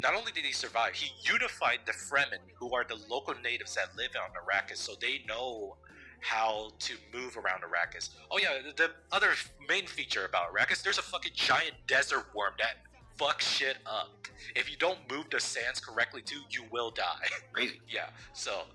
Not only did he survive, he unified the Fremen, who are the local natives that live on Arrakis, so they know how to move around Arrakis. Oh yeah, the other main feature about Arrakis, there's a fucking giant desert worm that fucks shit up. If you don't move the sands correctly too, you will die. Crazy. Yeah, so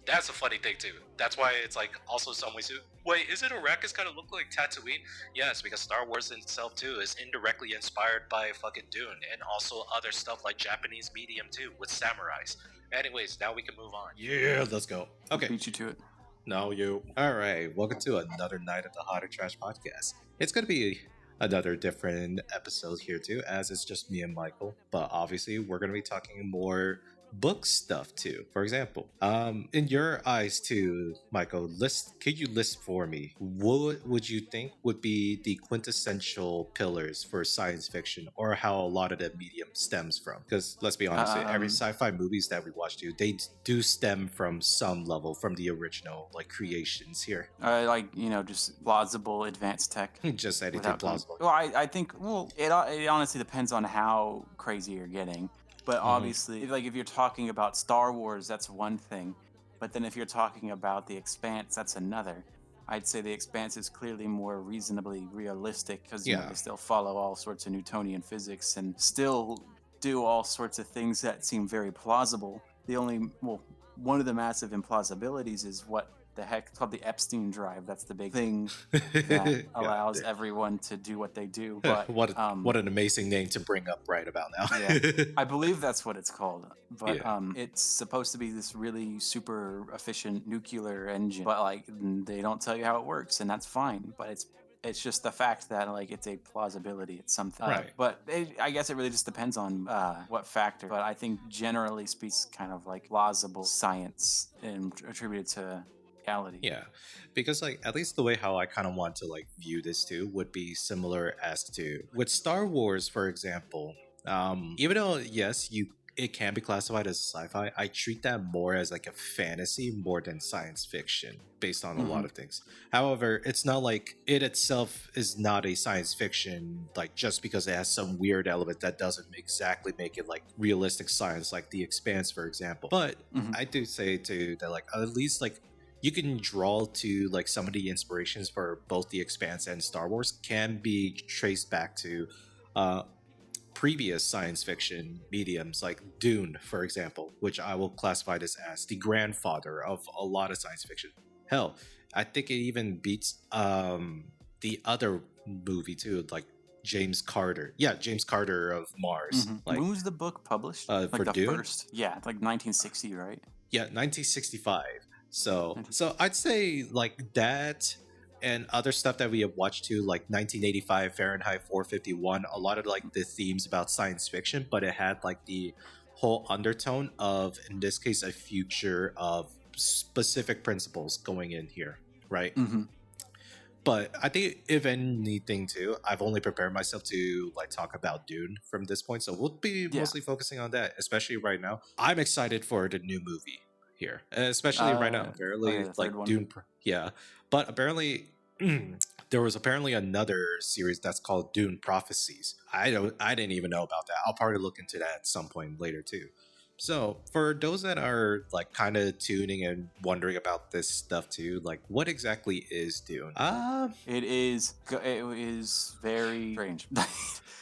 that's a funny thing too. That's why it's like also some ways too. Wait, is it Arrakis kind of look like Tatooine? Yes, because Star Wars in itself too is indirectly inspired by fucking Dune and also other stuff like Japanese medium too with samurais. Anyways, now we can move on. Yeah, let's go. Okay. Beat you to it. No, you. All right. Welcome to another night of the Hot or Trash podcast. It's going to be another different episode here, too, as it's just me and Michael. But obviously, we're going to be talking more book stuff, too. For example, in your eyes, too, Michael, could you list for me what would you think would be the quintessential pillars for science fiction or how a lot of the medium stems from? Because let's be honest, every sci-fi movies that we watch, they do stem from some level from the original like creations here. Just plausible advanced tech. Just anything plausible. Well, I think, it honestly depends on how crazy you're getting. But obviously, if you're talking about Star Wars, that's one thing. But then if you're talking about The Expanse, that's another. I'd say The Expanse is clearly more reasonably realistic because they still follow all sorts of Newtonian physics and still do all sorts of things that seem very plausible. One of the massive implausibilities is what the heck it's called the Epstein drive. That's the big thing that allows everyone to do what they do. But what an amazing name to bring up right about now. Yeah, I believe that's what it's called. But it's supposed to be this really super efficient nuclear engine. But they don't tell you how it works, and that's fine. But it's just the fact that it's a plausibility. It's something. Right. But I guess it really just depends on what factor. But I think generally speaks kind of like plausible science and attributed to reality. Yeah, because at least the way how I kind of want to view this too would be similar as to with Star Wars, for example. Even though it can be classified as sci-fi, I treat that more as a fantasy more than science fiction based on a lot of things. However, it's not like it itself is not a science fiction just because it has some weird element that doesn't exactly make it realistic science, like The Expanse, for example. But I do say too that at least you can draw to some of the inspirations for both The Expanse and Star Wars can be traced back to previous science fiction mediums like Dune, for example, which I will classify this as the grandfather of a lot of science fiction. Hell, I think it even beats the other movie too, James Carter. Yeah, James Carter of Mars. When was the book published? For the Dune? First? Yeah, 1960, right? Yeah, 1965. So I'd say that and other stuff that we have watched too, like 1985, Fahrenheit 451, a lot of the themes about science fiction, but it had the whole undertone of, in this case, a future of specific principles going in here, right? But I think if anything too, I've only prepared myself to talk about Dune from this point, so we'll be mostly focusing on that, especially right now. I'm excited for the new movie here, especially right now. Apparently, Dune, but apparently there was another series that's called Dune Prophecies. I didn't even know about that. I'll probably look into that at some point later too. So for those that are kind of tuning and wondering about this stuff too, what exactly is Dune? It is very strange.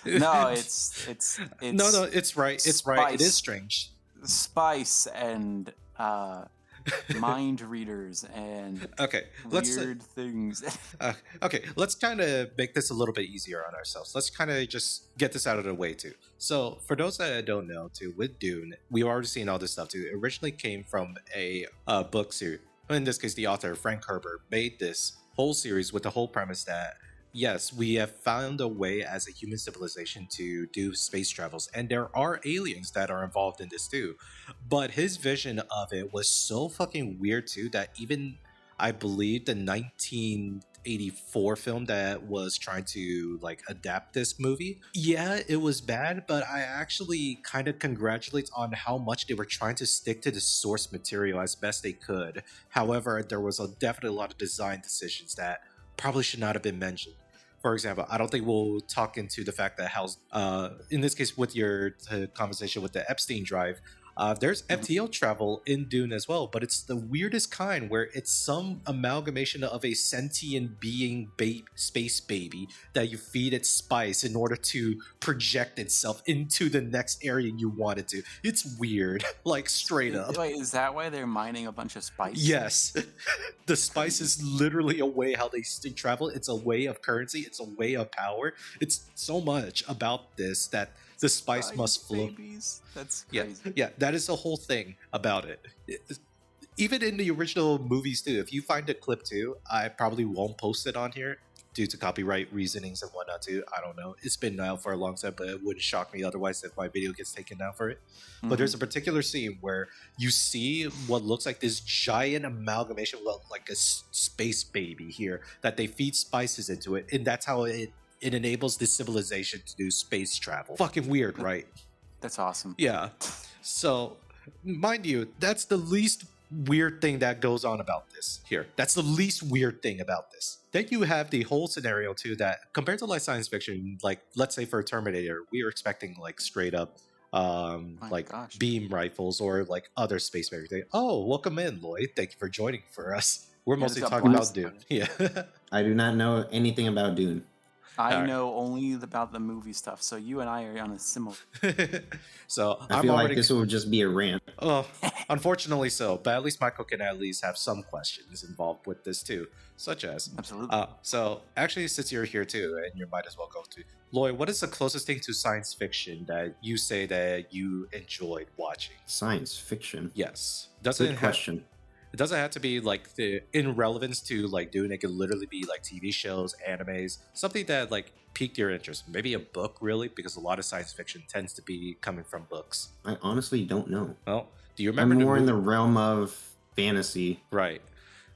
No, it's no, it's right. It's right. It is strange. Spice and mind readers and weird things. Okay, let's kind of make this a little bit easier on ourselves. Let's kind of just get this out of the way too. So for those that don't know too, with Dune, we've already seen all this stuff too. It originally came from a book series. In this case, the author, Frank Herbert, made this whole series with the whole premise that yes, we have found a way as a human civilization to do space travels, and there are aliens that are involved in this too. But his vision of it was so fucking weird too that even I believe the 1984 film that was trying to adapt this movie, it was bad, but I actually kind of congratulate on how much they were trying to stick to the source material as best they could. However, there was definitely a lot of design decisions that probably should not have been mentioned. For example, I don't think we'll talk into the fact that how, in this case, with your conversation with the Epstein drive, there's Mhm. FTL travel in Dune as well, but it's the weirdest kind where it's some amalgamation of a sentient being space baby that you feed it spice in order to project itself into the next area you want it to. It's weird, like straight up. Wait, is that why they're mining a bunch of spice? Yes, the spice Crazy. is literally a way how they travel. It's a way of currency. It's a way of power. It's so much about this that the spice must flow. Babies. That's Yeah, crazy. yeah, that is the whole thing about it. Even in the original movies too. If you find a clip too, I probably won't post it on here due to copyright reasonings and whatnot too. I don't know. It's been out for a long time, but it wouldn't shock me otherwise if my video gets taken down for it. But there's a particular scene where you see what looks like this giant amalgamation of like a space baby here that they feed spices into it, and that's how it enables this civilization to do space travel. Fucking weird, right? That's awesome. Yeah. So, mind you, that's the least weird thing that goes on about this here. That's the least weird thing about this. Then you have the whole scenario too that compared to like science fiction, like let's say for Terminator, we were expecting like straight up like gosh. beam rifles or like other space everything. Oh, welcome in, Lloyd. Thank you for joining for us. We're Yeah, mostly this got talking about blasted. Dune. Yeah. I do not know anything about Dune. I Alright. know only about the movie stuff, so you and I are on a similar. So I I'm feel already like this will just be a rant. Oh, unfortunately so. But at least Michael can at least have some questions involved with this too, such as. Absolutely. So actually, since you're here too, and you might as well go to Lloyd, what is the closest thing to science fiction that you say that you enjoyed watching? Science fiction. Yes, Good question. it doesn't have to be like the in relevance to like doing. It could literally be like TV shows, animes, something that like piqued your interest. Maybe a book, really, because a lot of science fiction tends to be coming from books. I honestly don't know. Well, do you remember? I'm more in the movie- realm of fantasy. Right.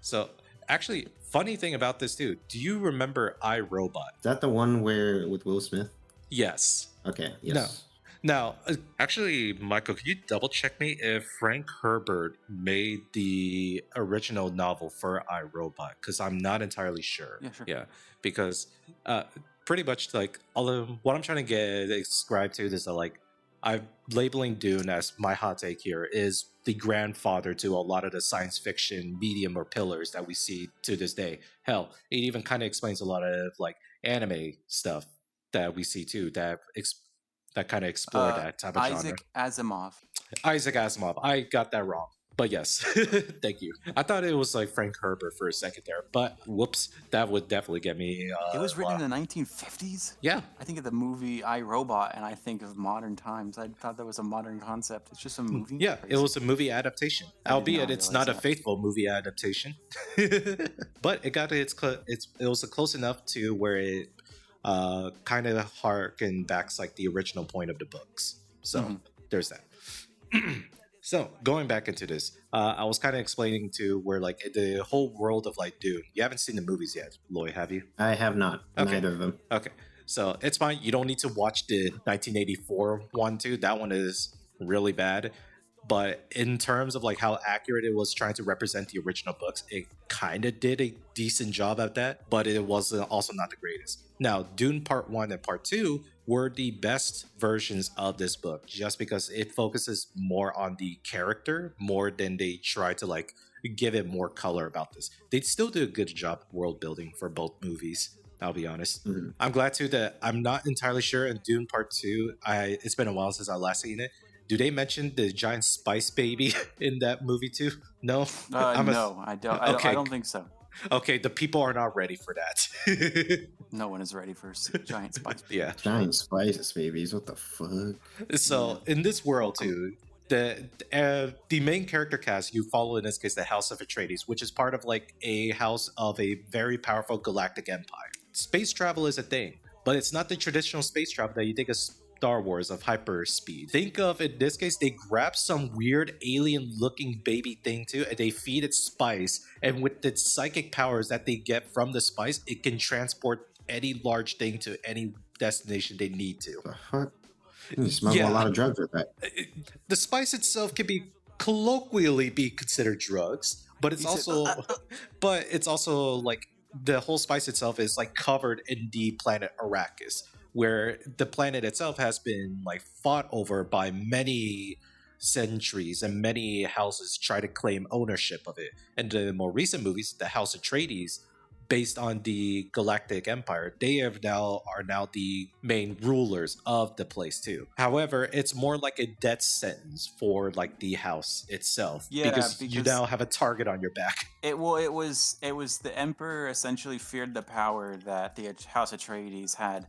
So actually, funny thing about this too. Do you remember iRobot? Is that the one where with Will Smith? Yes. Okay. Yes. Now, actually, Michael, could you double check me if Frank Herbert made the original novel for iRobot? Because I'm not entirely sure. Yeah, sure. Yeah, because pretty much like all of what I'm trying to get described to is that like I'm labeling Dune as my hot take here is the grandfather to a lot of the science fiction medium or pillars that we see to this day. Hell, it even kind of explains a lot of like anime stuff that we see too that kind of explore that type of genre. Isaac Asimov. Isaac Asimov. I got that wrong. But yes, thank you. I thought it was like Frank Herbert for a second there, but whoops, that would definitely get me. It was written in the 1950s. Yeah, I think of the movie iRobot, and I think of modern times. I thought that was a modern concept. It's just a movie. yeah, it Crazy. was a movie adaptation, I did albeit not it's realize not a that. faithful movie adaptation. But it got it was close enough to where it kind of harken backs like the original point of the books. So Mhm. there's that. So going back into this, I was kind of explaining to where like the whole world of like Dune. You haven't seen the movies yet, Lloyd, have you? I have not. Okay. Neither of them. Okay, so it's fine. You don't need to watch the 1984 one too. That one is really bad. But in terms of like how accurate it was trying to represent the original books, it kind of did a decent job at that. But it was also not the greatest. Now, Dune Part 1 and Part 2 were the best versions of this book just because it focuses more on the character more than they try to like give it more color about this. They still do a good job world building for both movies. I'll be honest. Mhm. I'm glad too that I'm not entirely sure in Dune Part 2. It's been a while since I last seen it. Do they mention the giant spice baby in that movie too? No. No, I don't. I Okay. don't think so. Okay, the people are not ready for that. No one is ready for giant spice. Yeah. Giant spices, babies. What the fuck? So in this world too, the main character cast you follow in this case the House of Atreides, which is part of like a house of a very powerful galactic empire. Space travel is a thing, but it's not the traditional space travel that you think of Star Wars of hyper speed. Think of in this case, they grab some weird alien looking baby thing too, and they feed it spice, and with the psychic powers that they get from the spice, it can transport any large thing to any destination they need to. The fuck? You smuggle Yeah. a lot of drugs with that. The spice itself can be colloquially be considered drugs, but it's He said, also but it's also like the whole spice itself is like covered in the planet Arrakis, where the planet itself has been like fought over by many centuries and many houses try to claim ownership of it. And the more recent movies, the House Atreides, based on the Galactic Empire, they are now the main rulers of the place too. However, it's more like a death sentence for like the house itself, Yeah, because you because now have a target on your back. it was the Emperor essentially feared the power that the House Atreides had.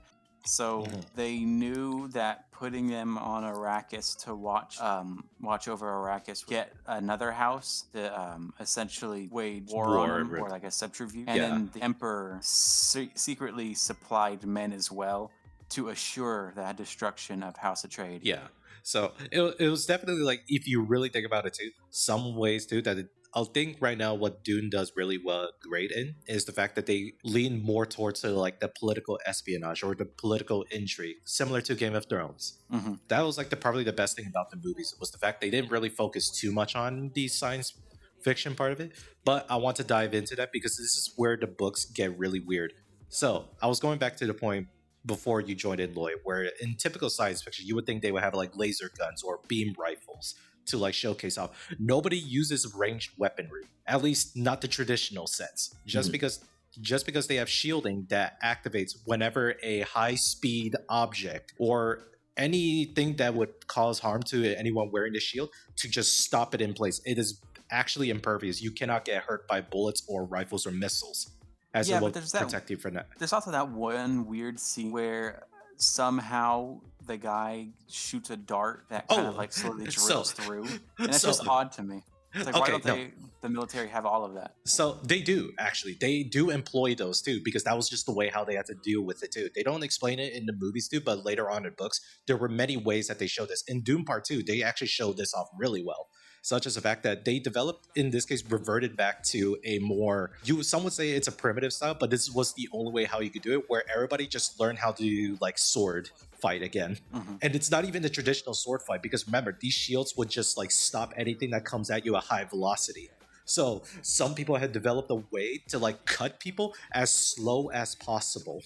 So Mhm. they knew that putting them on Arrakis to watch over Arrakis, get another house to essentially wage war on them, or like a subterfuge. And Yeah. then the Emperor secretly supplied men as well to assure the destruction of House Atreides. Yeah. So it was definitely like, if you really think about it too, some ways too that I think right now what Dune does really well, great in, is the fact that they lean more towards like the political espionage or the political intrigue, similar to Game of Thrones. Mm-hmm. That was like probably the best thing about the movies, was the fact they didn't really focus too much on the science fiction part of it. But I want to dive into that because this is where the books get really weird. So I was going back to the point before you joined in, Lloyd, where in typical science fiction, you would think they would have like laser guns or beam rifles to like showcase off. Nobody uses ranged weaponry, at least not the traditional sense. Just because they have shielding that activates whenever a high speed object or anything that would cause harm to anyone wearing the shield, to just stop it in place. It is actually impervious. You cannot get hurt by bullets or rifles or missiles, as Yeah, it will but there's protect you from that. There's also that one weird scene where somehow the guy shoots a dart that kind of like slowly drills through, and it's just odd to me. It's like, why don't the military have all of that? So they do, actually. They do employ those too, because that was just the way how they had to deal with it too. They don't explain it in the movies too, but later on in books, there were many ways that they show this. In Doom Part 2, they actually showed this off really well. Such as the fact that they developed, in this case, reverted back to a more, some would say it's a primitive style, but this was the only way how you could do it, where everybody just learned how to like sword fight again. And it's not even the traditional sword fight, because remember, these shields would just like stop anything that comes at you at high velocity. So some people had developed a way to like cut people as slow as possible.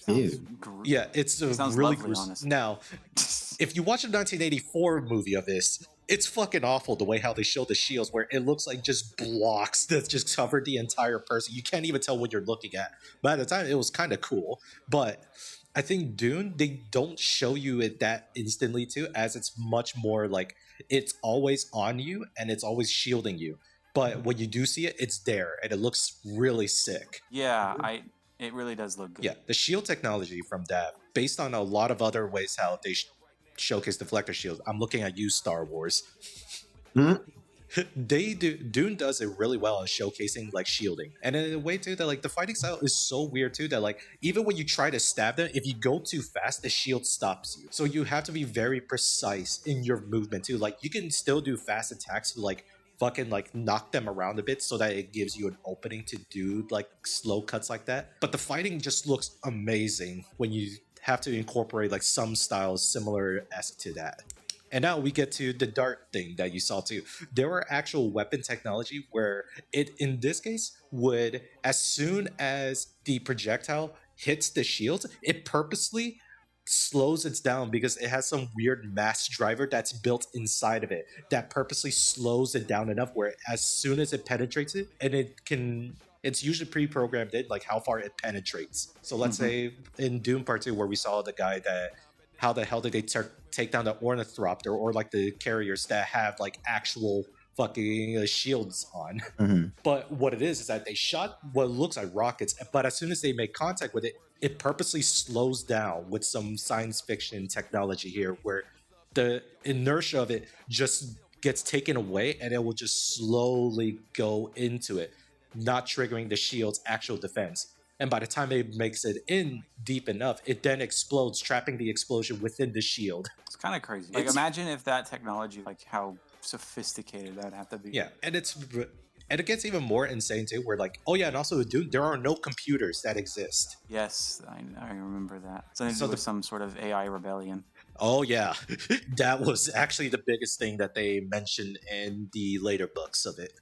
Yeah, it's really gruesome. Now, if you watch a 1984 movie of this, it's fucking awful the way how they show the shields, where it looks like just blocks that just cover the entire person. You can't even tell what you're looking at. But at the time, it was kind of cool. But I think Dune, they don't show you it that instantly too, as it's much more like it's always on you and it's always shielding you. But when you do see it, it's there and it looks really sick. Yeah, it really does look good. Yeah, the shield technology from that, based on a lot of other ways how they showcase deflector shields. I'm looking at you, Star Wars. Dune does it really well at showcasing like shielding, and in a way too that like the fighting style is so weird too that like even when you try to stab them, if you go too fast, the shield stops you. So you have to be very precise in your movement too. Like you can still do fast attacks to like fucking like knock them around a bit so that it gives you an opening to do like slow cuts like that. But the fighting just looks amazing when you have to incorporate like some styles similar as to that. And now we get to the dart thing that you saw too. There were actual weapon technology where it, in this case, would, as soon as the projectile hits the shield, it purposely slows it down because it has some weird mass driver that's built inside of it that purposely slows it down enough where as soon as it penetrates it, and it's usually pre-programmed in like how far it penetrates. So let's say in Doom Part 2 where we saw the guy that, how the hell did they take down the ornithopter or like the carriers that have like actual fucking shields on. But what it is that they shot what looks like rockets, but as soon as they make contact with it, it purposely slows down with some science fiction technology here where the inertia of it just gets taken away and it will just slowly go into it, not triggering the shield's actual defense. And by the time it makes it in deep enough, it then explodes, trapping the explosion within the shield. It's kind of crazy. Like, imagine if that technology, like how sophisticated that would have to be. Yeah, and it gets even more insane too, where like, oh yeah, and also Dune, there are no computers that exist. Yes, I remember that. So there was some sort of AI rebellion. Oh yeah, that was actually the biggest thing that they mentioned in the later books of it,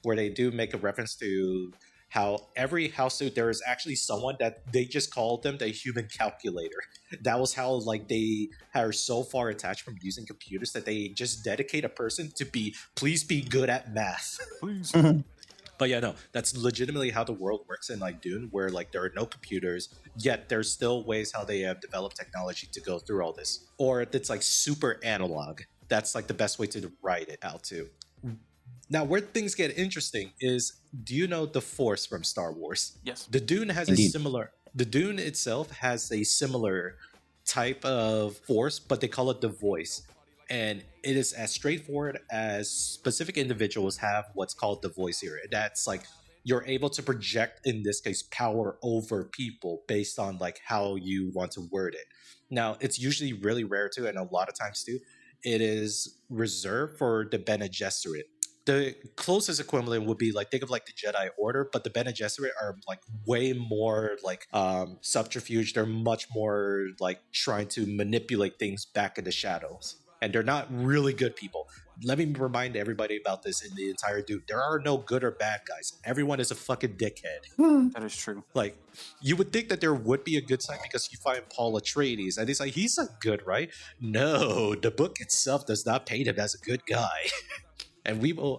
where they do make a reference to how every house suit there is actually someone that they just called them the human calculator. That was how like they are so far attached from using computers that they just dedicate a person to please be good at math. Please. But yeah, no, that's legitimately how the world works in like Dune, where like there are no computers, yet there's still ways how they have developed technology to go through all this. Or it's like super analog. That's like the best way to write it out too. Now, where things get interesting is, do you know the Force from Star Wars? Yes. The Dune has Indeed. a similar. The Dune itself has a similar type of force, but they call it the Voice, and it is as straightforward as specific individuals have what's called the Voice here. That's like you're able to project, in this case, power over people based on like how you want to word it. Now, it's usually really rare too, and a lot of times too, it is reserved for the Bene Gesserit. The closest equivalent would be like think of like the Jedi Order, but the Bene Gesserit are like way more like subterfuge. They're much more like trying to manipulate things back in the shadows, and they're not really good people. Let me remind everybody about this in the entire Dune. There are no good or bad guys. Everyone is a fucking dickhead. That is true. Like, you would think that there would be a good side because you find Paul Atreides, and it's like, he's a good, right? No, the book itself does not paint him as a good guy. And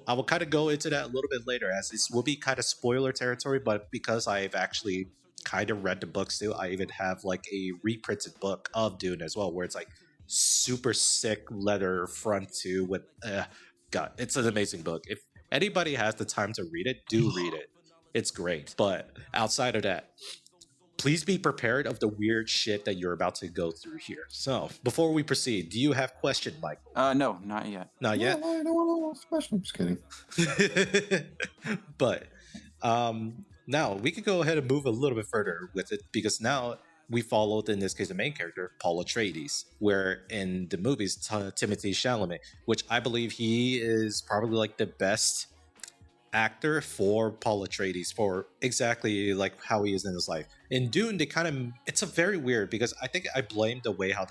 I will kind of go into that a little bit later, as this will be kind of spoiler territory, but because I've actually kind of read the books too, I even have like a reprinted book of Dune as well, where it's like super sick leather front too with, God, it's an amazing book. If anybody has the time to read it, do read it. It's great. But outside of that, please be prepared of the weird shit that you're about to go through here. So, before we proceed, do you have question, Michael? No, not yet. Not yet. No, I don't want to ask a question. I'm just kidding. But now we could go ahead and move a little bit further with it, because now we followed, in this case, the main character, Paul Atreides, where in the movies, Timothy Chalamet, which I believe he is probably like the best actor for Paul Atreides, for exactly like how he is in his life. In Dune, they kind of, it's a very weird, because I think I blame the way how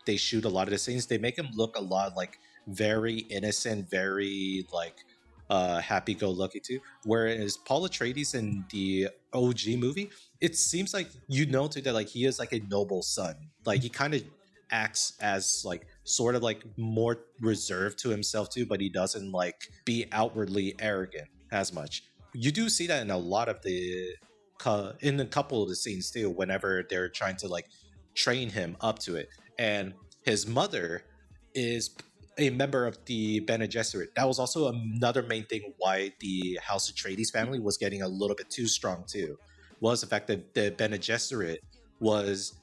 they shoot a lot of the scenes. They make him look a lot like very innocent, very like happy-go-lucky too. Whereas Paul Atreides in the OG movie, it seems like too that like he is like a noble son. Like he kind of acts as like sort of like more reserved to himself too, but he doesn't like be outwardly arrogant as much. You do see that in a lot of in a couple of the scenes too, whenever they're trying to like train him up to it. And his mother is a member of the Bene Gesserit. That was also another main thing why the House Atreides family was getting a little bit too strong too, was the fact that the Bene Gesserit was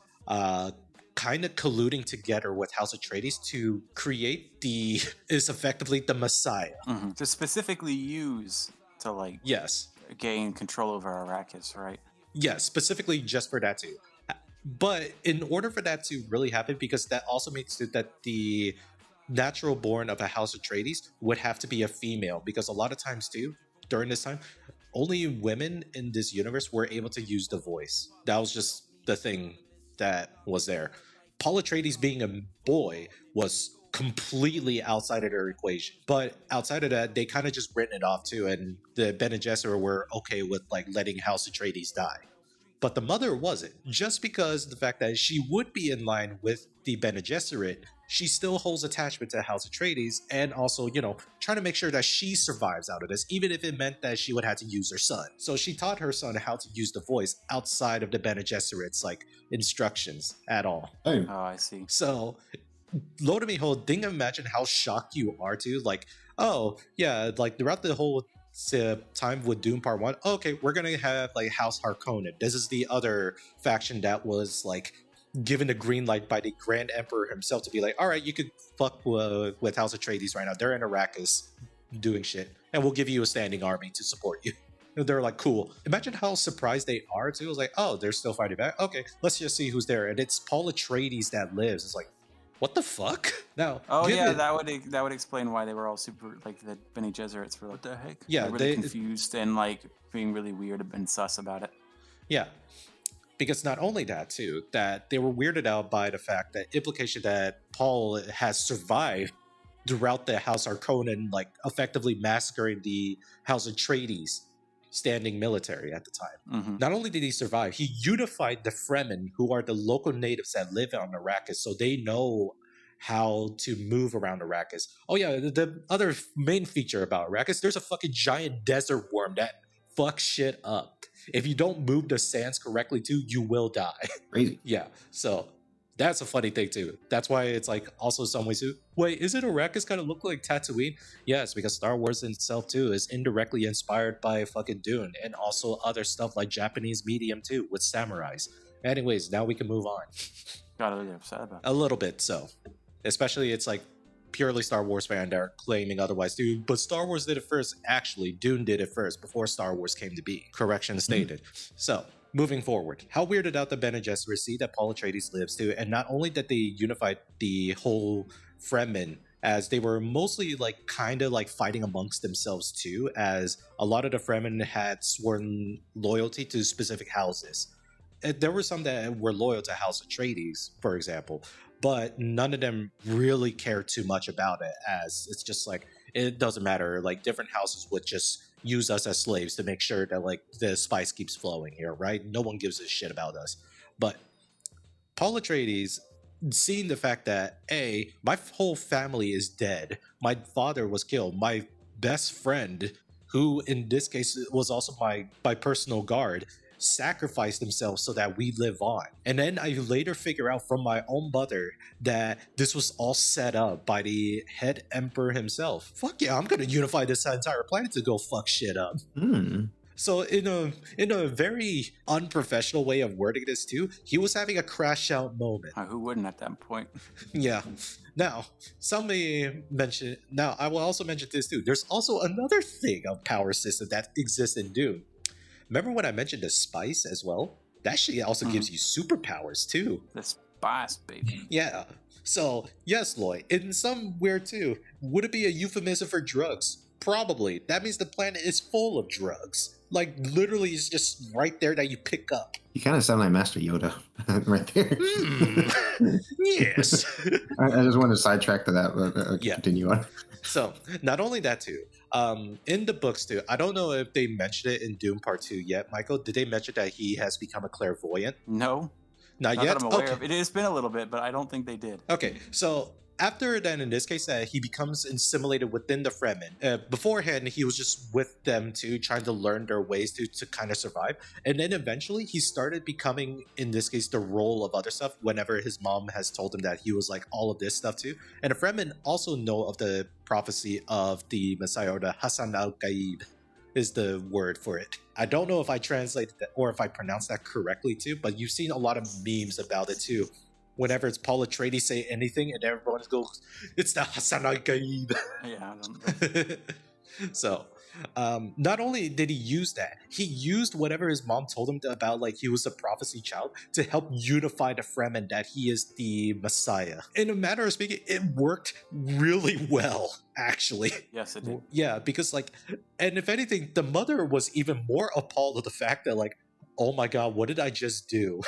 kind of colluding together with House Atreides to create is effectively the Messiah. To specifically use to like Yes. gain control over Arrakis, right? Yeah, specifically just for that too. But in order for that to really happen, because that also makes it that the natural born of a House Atreides would have to be a female, because a lot of times too, during this time, only women in this universe were able to use the voice. That was just the thing that was there. Paul Atreides being a boy was completely outside of their equation. But outside of that, they kind of just written it off too, and the Bene Gesserit were okay with like letting House Atreides die. But the mother wasn't. Just because the fact that she would be in line with the Bene Gesserit, she still holds attachment to House Atreides, and also, trying to make sure that she survives out of this, even if it meant that she would have to use her son. So she taught her son how to use the voice outside of the Bene Gesserit's like instructions at all. Oh, Oh, I see. So, lo and behold, think imagine how shocked you are too. Like, oh yeah, like throughout the whole time with Doom Part 1, okay, we're gonna have like House Harkonnen. This is the other faction that was like given the green light by the Grand Emperor himself to be like, all right, you could fuck with House Atreides right now. They're in Arrakis doing shit, and we'll give you a standing army to support you. And they're like, cool. Imagine how surprised they are too. It was like, oh, they're still fighting back. Okay, let's just see who's there. And it's Paul Atreides that lives. It's like, what the fuck? Now, Oh yeah, given- that would explain why they were all super like the Bene Gesserits were like, what the heck? Yeah, They're really confused and like being really weird and sus about it. Yeah. Because not only that, too, that they were weirded out by the fact that implication that Paul has survived throughout the House Harkonnen, like effectively massacring the House Atreides. standing military at the time. Mm-hmm. Not only did he survive, he unified the Fremen, who are the local natives that live on Arrakis, so they know how to move around Arrakis. Oh yeah, the other main feature about Arrakis, there's a fucking giant desert worm that fucks shit up. If you don't move the sands correctly too, you will die. Crazy. Yeah, so that's a funny thing too. That's why it's like also some ways too. Wait, is it Arrakis kind of look like Tatooine? Yes, because Star Wars in itself too is indirectly inspired by fucking Dune and also other stuff like Japanese medium too with samurais. Anyways, now we can move on. Got really upset about A little bit so. Especially it's like purely Star Wars fan that are claiming otherwise too. But Star Wars did it first. Actually, Dune did it first before Star Wars came to be. Correction stated. So, moving forward, how weirded out the Bene Gesserit see that Paul Atreides lives too, and not only that they unified the whole Fremen, as they were mostly like kind of like fighting amongst themselves too, as a lot of the Fremen had sworn loyalty to specific houses. There were some that were loyal to House Atreides, for example, but none of them really cared too much about it, as it's just like it doesn't matter. Like different houses would just use us as slaves to make sure that like the spice keeps flowing here, right? No one gives a shit about us. But Paul Atreides, seeing the fact that my whole family is dead, my father was killed, my best friend, who in this case was also my personal guard, sacrificed themselves so that we live on. And then I later figure out from my own mother that this was all set up by the head emperor himself. Fuck yeah, I'm gonna unify this entire planet to go fuck shit up. So in a very unprofessional way of wording this too, he was having a crash out moment. Who wouldn't at that point? Yeah. Now, I will also mention this too. There's also another thing of power system that exists in Dune. Remember when I mentioned the spice as well? That shit also gives you superpowers too. The spice, baby. Yeah. So, yes, Lloyd, in some weird too, would it be a euphemism for drugs? Probably. That means the planet is full of drugs. Like, literally, it's just right there that you pick up. You kind of sound like Master Yoda right there. Yes. I just wanted to sidetrack to that, but Yeah. continue on. So, not only that too, in the books too, I don't know if they mentioned it in Doom Part 2 yet, Michael. Did they mention that he has become a clairvoyant? No. Not Not yet? that I'm aware Okay. of. It's been a little bit, but I don't think they did. Okay, so after then, in this case, he becomes assimilated within the Fremen. Beforehand, he was just with them too, trying to learn their ways to kind of survive. And then eventually, he started becoming, in this case, the role of other stuff whenever his mom has told him that he was like all of this stuff too. And the Fremen also know of the prophecy of the Messiah, or the Hassan al-Qaib is the word for it. I don't know if I translated that or if I pronounced that correctly too, but you've seen a lot of memes about it too. Whenever it's Paul Atreides say anything and everyone goes, it's the Hassan al-Qaib. Yeah, I don't know. So, not only did he use that, he used whatever his mom told him about, like he was a prophecy child, to help unify the Fremen that he is the Messiah. In a matter of speaking, it worked really well, actually. Yes, it did. Yeah, because like, and if anything, the mother was even more appalled at the fact that like, oh my god, what did I just do?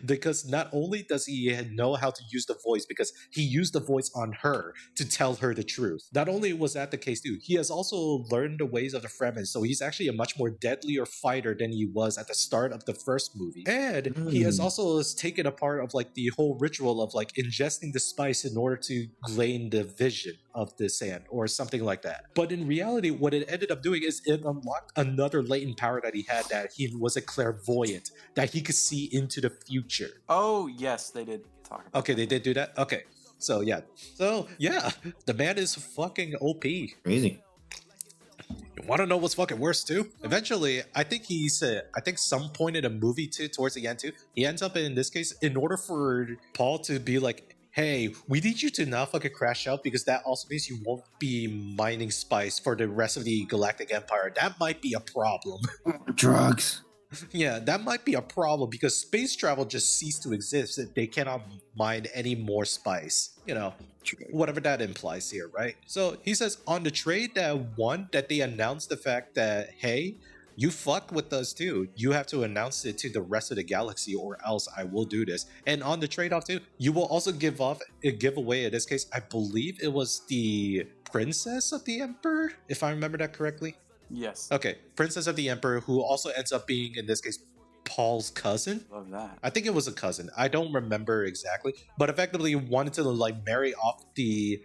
Because not only does he know how to use the voice, because he used the voice on her to tell her the truth. Not only was that the case too, he has also learned the ways of the Fremen, so he's actually a much more deadlier fighter than he was at the start of the first movie. And he has also taken a part of like the whole ritual of like ingesting the spice in order to gain the vision of the sand or something like that. But in reality, what it ended up doing is it unlocked another latent power that he had, that he was a clairvoyant, that he could see into the future. Oh, yes, they did talk about Okay, they did do that? Okay. So yeah, the man is fucking OP. Crazy. You want to know what's fucking worse too? Eventually, I think some point in the movie too, towards the end too, he ends up in this case, in order for Paul to be like, hey, we need you to not fucking crash out, because that also means you won't be mining spice for the rest of the Galactic Empire. That might be a problem. Drugs. Yeah, that might be a problem, because space travel just ceased to exist. They cannot mine any more spice. You know, whatever that implies here, right? So he says on the trade that they announced the fact that, hey, you fuck with us too. You have to announce it to the rest of the galaxy, or else I will do this. And on the trade-off too, you will also give away, in this case, I believe it was the princess of the emperor, if I remember that correctly. Yes. Okay, Princess of the Emperor, who also ends up being, in this case, Paul's cousin. Love that. I think it was a cousin. I don't remember exactly, but effectively wanted to like marry off the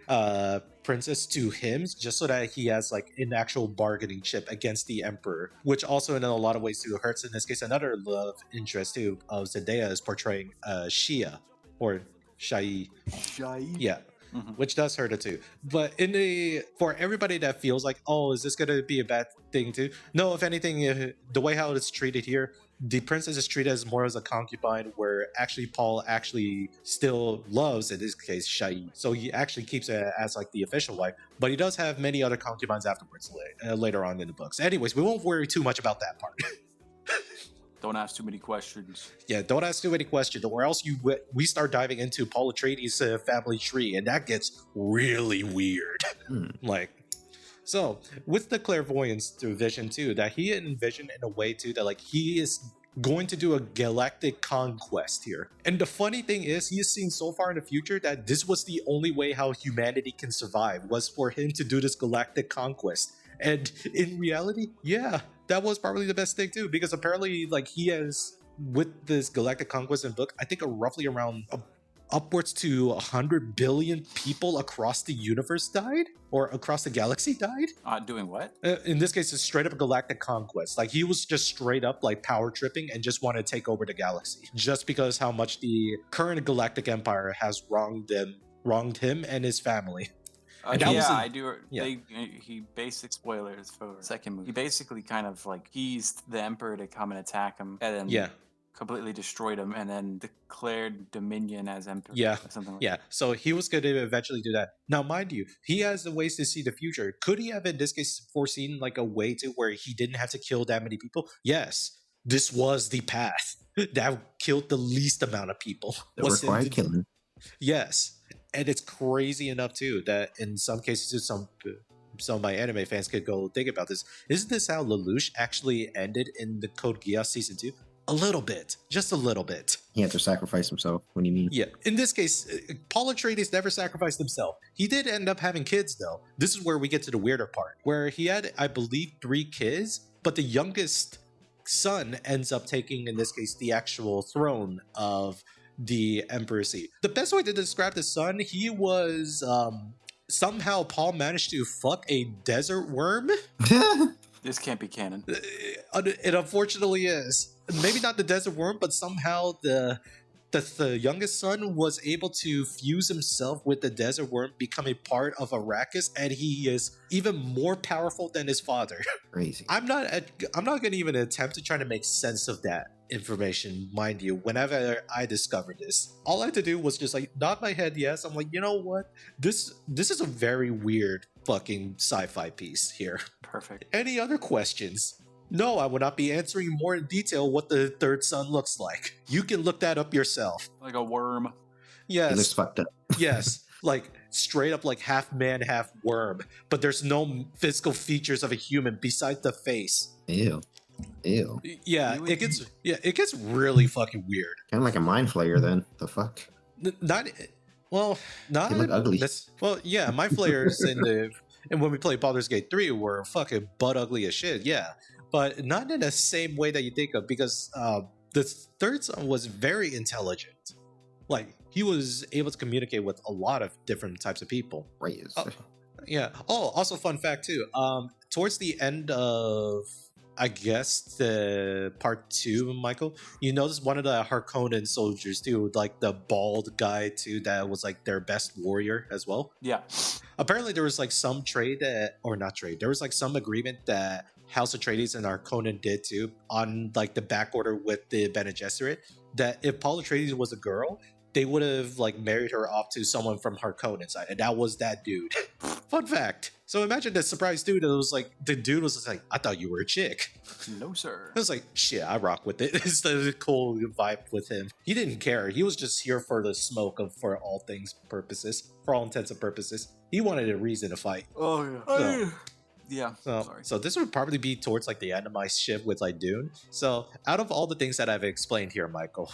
princess to him just so that he has like an actual bargaining chip against the emperor, which also in a lot of ways too hurts. In this case, another love interest too of Zendaya is portraying Shia or Shai. Yeah. Mhm. Which does hurt it too. But for everybody that feels like, oh, is this gonna be a bad thing too? No, if anything, the way how it's treated here, the princess is treated as more as a concubine, where actually Paul actually still loves, in this case, Shai. So he actually keeps it as like the official wife, but he does have many other concubines afterwards later on in the books. Anyways, we won't worry too much about that part. Don't ask too many questions. Yeah, don't ask too many questions, or else we start diving into Paul Atreides' family tree, and that gets really weird. Like, so with the clairvoyance through vision too, that he envisioned in a way too that like he is going to do a galactic conquest here. And the funny thing is, he has seen so far in the future that this was the only way how humanity can survive, was for him to do this galactic conquest. And in reality, yeah, that was probably the best thing too, because apparently, like, he has, with this galactic conquest in book, I think roughly around upwards to 100 billion people across the universe died, or across the galaxy died. Doing what? In this case, it's straight up a galactic conquest. Like, he was just straight up like power tripping and just wanted to take over the galaxy, just because how much the current galactic empire has wronged him and his family. And that was I do. yeah. He basic spoilers for second movie. He basically kind of like teased the emperor to come and attack him, and then completely destroyed him, and then declared dominion as emperor. Yeah, or something like yeah. So he was going to eventually do that. Now, mind you, he has the ways to see the future. Could he have, in this case, foreseen like a way to where he didn't have to kill that many people? Yes, this was the path that killed the least amount of people. That required killing. Yes, and it's crazy enough too that in some cases, some of my anime fans could go think about this. Isn't this how Lelouch actually ended in the Code Geass season 2? A little bit, just a little bit. He had to sacrifice himself. What do you mean? Yeah, in this case, Paul Atreides never sacrificed himself. He did end up having kids, though. This is where we get to the weirder part, where he had, I believe, 3 kids, but the youngest son ends up taking, in this case, the actual throne of the Emperor seat. The best way to describe the son, he was somehow Paul managed to fuck a desert worm. This can't be canon. It unfortunately is. Maybe not the desert worm, but somehow the youngest son was able to fuse himself with the desert worm, become a part of Arrakis, and he is even more powerful than his father. Crazy. I'm not going to even attempt to try to make sense of that information, mind you. Whenever I discovered this, all I had to do was just like nod my head yes. I'm like, you know what? This is a very weird fucking sci-fi piece here. Perfect. Any other questions? No, I will not be answering more in detail what the third son looks like. You can look that up yourself. Like a worm. Yes. It looks fucked up. Yes. Like straight up like half man, half worm. But there's no physical features of a human besides the face. Ew. Yeah, it gets really fucking weird. Kind of like a mind flayer then. The fuck? Not They look ugly. Well, yeah, my flares and when we played Baldur's Gate 3 were fucking butt ugly as shit, yeah. But not in the same way that you think of, because the third son was very intelligent. Like, he was able to communicate with a lot of different types of people. Right. Yeah. Oh, also fun fact too. Towards the end of, I guess, the part 2, Michael, you notice one of the Harkonnen soldiers too, like the bald guy too, that was like their best warrior as well. Yeah. Apparently there was like some there was like some agreement that House Atreides and Harkonnen did too, on like the back order with the Bene Gesserit, that if Paul Atreides was a girl, they would have like married her off to someone from Harkonnen side, and that was that dude. Fun fact. So imagine the surprise dude. It was like the dude was just like, "I thought you were a chick." No, sir. I was like, "Shit, I rock with it." It's the cool vibe with him. He didn't care. He was just here for the smoke for all things purposes, for all intents and purposes. He wanted a reason to fight. Oh yeah. So, yeah. Sorry. So this would probably be towards like the end of my ship with like Dune. So out of all the things that I've explained here, Michael,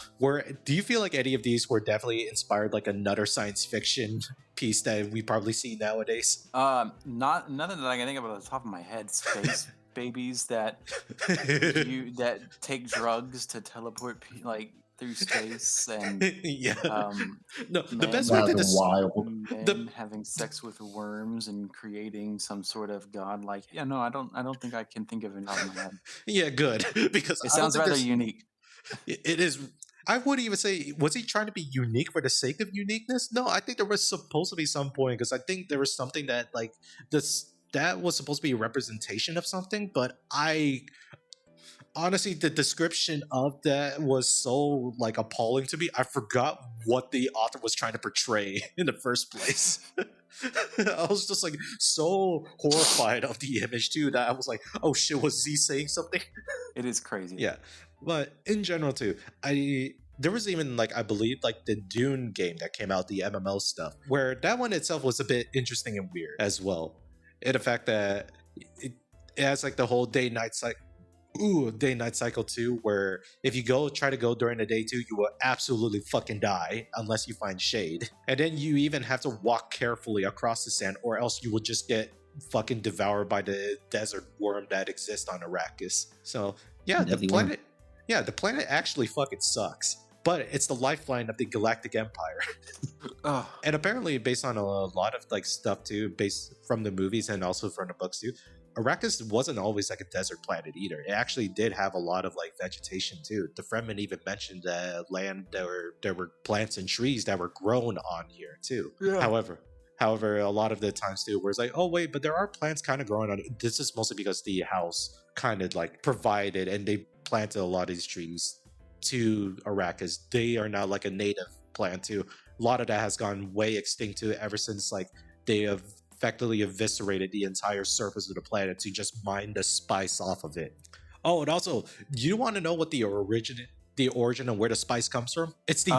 do you feel like any of these were definitely inspired like another science fiction piece that we probably see nowadays? Nothing that I can think of off the top of my head. Space babies that take drugs to teleport like through space, and Yeah. No, the men, best way to That's wild. men having sex with worms and creating some sort of godlike. Yeah, no, I don't think I can think of it off my head. Yeah, good. Because It I don't sounds think rather there's unique. it is. I wouldn't even say, was he trying to be unique for the sake of uniqueness? No, I think there was supposed to be some point, because I think there was something that like this that was supposed to be a representation of something, but I honestly, the description of that was so like appalling to me. I forgot what the author was trying to portray in the first place. I was just like so horrified of the image too, that I was like, oh shit, was he saying something? It is crazy. Yeah, but in general too, there was even like, I believe like the Dune game that came out, the MMO stuff, where that one itself was a bit interesting and weird as well. In the fact that it, it has like the whole day-night cycle. Day-night cycle too, where if you try to go during the day too, you will absolutely fucking die unless you find shade. And then you even have to walk carefully across the sand, or else you will just get fucking devoured by the desert worm that exists on Arrakis. So yeah, the Deadly worm. planet, yeah, the planet actually fucking sucks. But it's the lifeline of the Galactic Empire. Ugh. And apparently, based on a lot of like stuff too, based from the movies and also from the books too, Arrakis wasn't always like a desert planet either. It actually did have a lot of like vegetation too. The Fremen even mentioned the land there were plants and trees that were grown on here too. Yeah. However, a lot of the times too, where it's like, oh wait, but there are plants kind of growing on it. This is mostly because the house kind of like provided, and they planted a lot of these trees to Arrakis. They are now like a native plant too. A lot of that has gone way extinct too, ever since like they have effectively eviscerated the entire surface of the planet to just mine the spice off of it. Oh, and also, do you want to know what the origin of where the spice comes from? It's the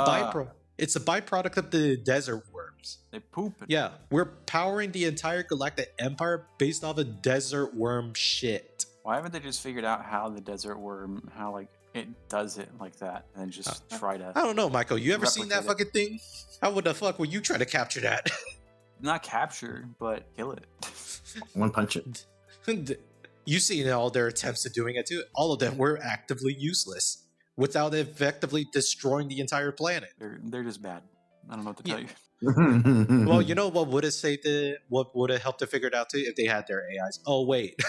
It's a byproduct of the desert worms. They poop it. Yeah, we're powering the entire Galactic Empire based off of desert worm shit. Why haven't they just figured out how the desert worm, how like it does it like that, and then just try to? I don't know, Michael. You ever seen that replicate fucking thing? How the fuck would you try to capture that? Not capture, but kill it. One punch it. You've seen all their attempts at doing it too. All of them were actively useless without effectively destroying the entire planet. They're just bad. I don't know what to tell you. Well, you know what would have saved it? What would have helped to figure it out too if they had their AIs? Oh wait.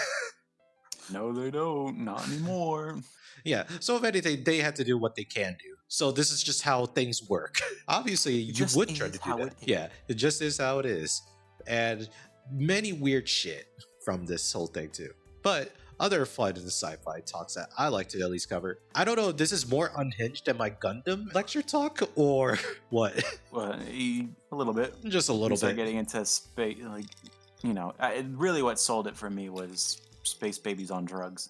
No, they don't. Not anymore. Yeah. So if anything, they had to do what they can do. So this is just how things work. Obviously, you would try to do that. Yeah, it just is how it is. And many weird shit from this whole thing too. But other fun in the sci-fi talks that I like to at least cover. I don't know if this is more unhinged than my Gundam lecture talk or what. Well, a little bit. Just a little bit. Getting into space, like, you know, really what sold it for me was space babies on drugs.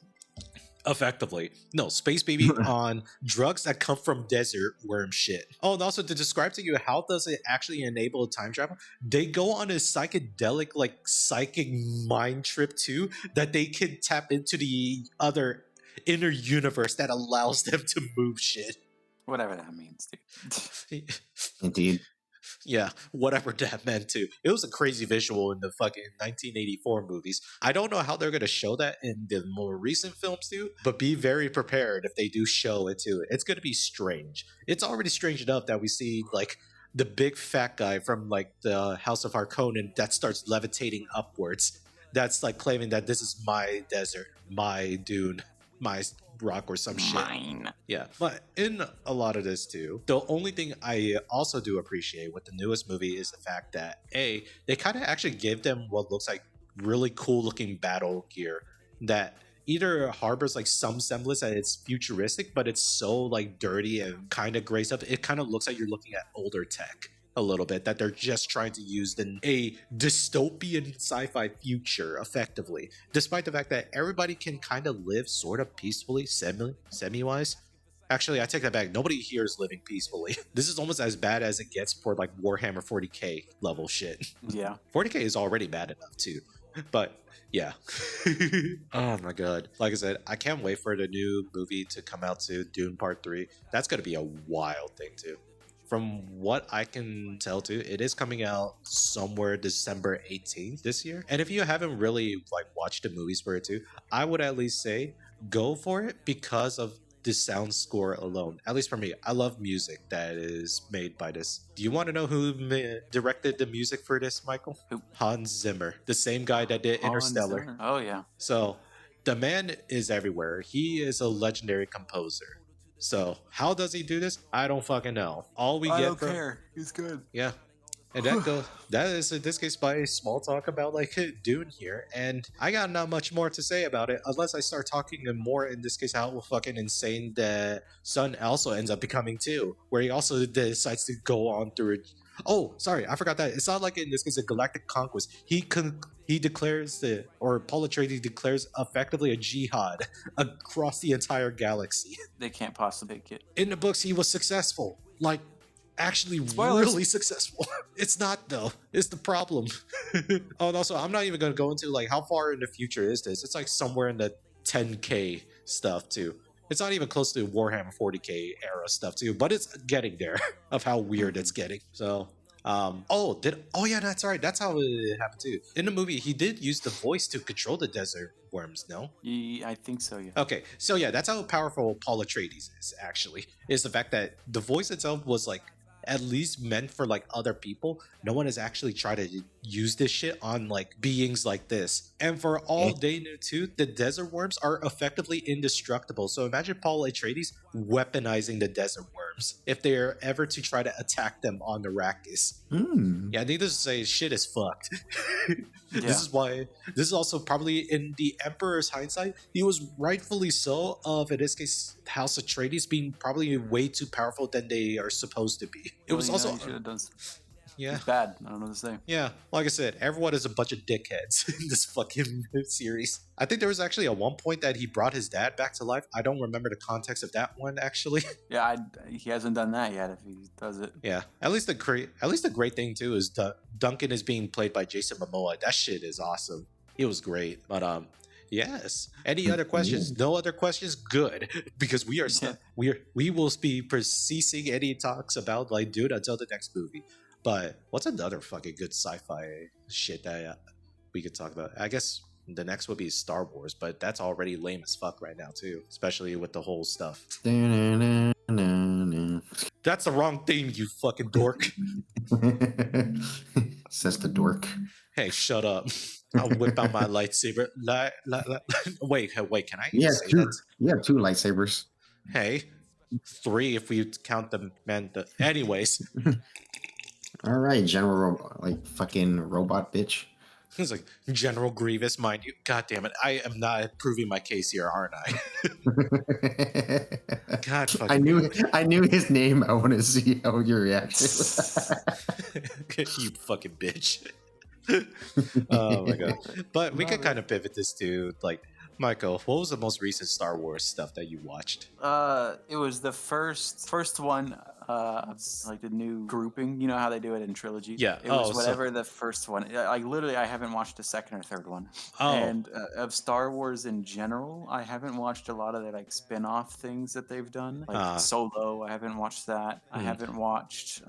Effectively. No, space baby on drugs that come from desert worm shit. Oh, and also to describe to you how does it actually enable time travel, they go on a psychedelic, like psychic mind trip too, that they can tap into the other inner universe that allows them to move shit. Whatever that means, dude. Indeed. Yeah, whatever that meant too. It was a crazy visual in the fucking 1984 movies. I don't know how they're going to show that in the more recent films too, but be very prepared if they do show it too. It's going to be strange. It's already strange enough that we see like the big fat guy from like the House of Harkonnen that starts levitating upwards. That's like claiming that this is my desert, my dune, my rock or some shit. Yeah, but in a lot of this too, the only thing I also do appreciate with the newest movie is the fact that they kind of actually give them what looks like really cool looking battle gear that either harbors like some semblance that it's futuristic, but it's so like dirty and kind of gray stuff. It kind of looks like you're looking at older tech a little bit, that they're just trying to use a dystopian sci-fi future effectively, despite the fact that everybody can kind of live sort of peacefully, semi-wise. Actually, I take that back. Nobody here is living peacefully. This is almost as bad as it gets for like Warhammer 40k level shit. Yeah. 40k is already bad enough too. But yeah. Oh my god. Like I said, I can't wait for the new movie to come out to Dune Part 3. That's going to be a wild thing too. from what I can tell too, it is coming out somewhere December 18th this year. And if you haven't really like watched the movies for it too, I would at least say go for it because of the sound score alone. At least for me, I love music that is made by this. Do you want to know who directed the music for this, Michael? Who? Hans Zimmer, the same guy that did Interstellar. Zimmer. Oh yeah. So the man is everywhere. He is a legendary composer. So how does he do this? I don't fucking know. All we get from He's good. yeah. And that is in this case by small talk about like Dune here. And I got not much more to say about it unless I start talking more in this case how fucking insane the son also ends up becoming too. Where he also decides to go on through it. Oh, sorry, I forgot that. It's not like in this case a galactic conquest. He declares Paul Atreides declares effectively a jihad across the entire galaxy. They can't possibly get. In the books, he was successful. Like actually Spoilers. really successful. It's not though. It's the problem. Oh, and also I'm not even gonna go into like how far in the future is this. It's like somewhere in the 10K stuff too. It's not even close to Warhammer 40K era stuff too, but it's getting there of how weird it's getting. So oh yeah, that's right. That's how it happened too. In the movie, he did use the voice to control the desert worms, no? I think so. Yeah. Okay, so yeah, that's how powerful Paul Atreides is, actually. Is the fact that the voice itself was like at least meant for like other people. No one has actually tried to use this shit on like beings like this. And for all they knew too, the desert worms are effectively indestructible. So imagine Paul Atreides weaponizing the desert worms if they are ever to try to attack them on Arrakis. Yeah, needless to say, shit is fucked. This is why this is also probably in the Emperor's hindsight, he was rightfully so of in this case House Atreides being probably way too powerful than they are supposed to be. It was also should have done. yeah. It's bad. I don't know what to say. Yeah, like I said, everyone is a bunch of dickheads in this fucking series. I think there was actually at one point that he brought his dad back to life. I don't remember the context of that one actually. Yeah, he hasn't done that yet. If he does it, Yeah, at least the great thing too is Duncan is being played by Jason Momoa. That shit is awesome. It was great, but yes. Any other questions? No other questions? Good, because we are we will be ceasing any talks about like Dune until the next movie. But what's another fucking good sci-fi shit that we could talk about? I guess the next would be Star Wars, but that's already lame as fuck right now too, especially with the whole stuff. That's the wrong theme, you fucking dork. Says the dork. Hey, shut up. I'll whip out my lightsaber. Wait, can I Yeah, say two. that? Yeah, two lightsabers. Hey, 3 if we count them, man. Anyways. All right, General, like fucking robot bitch. It's like General Grievous, mind you. God damn it! I am not proving my case here, aren't I? God, fucking I knew his name. I want to see how your reaction. You fucking bitch. Oh my god! But we can kind of pivot this to like, Michael, what was the most recent Star Wars stuff that you watched? it was the first one. Like the new grouping. You know how they do it in trilogy. Yeah. It was whatever the first one. Like literally, I haven't watched the second or third one. Oh. And of Star Wars in general, I haven't watched a lot of the like spin-off things that they've done. Like Solo, I haven't watched that. I haven't watched.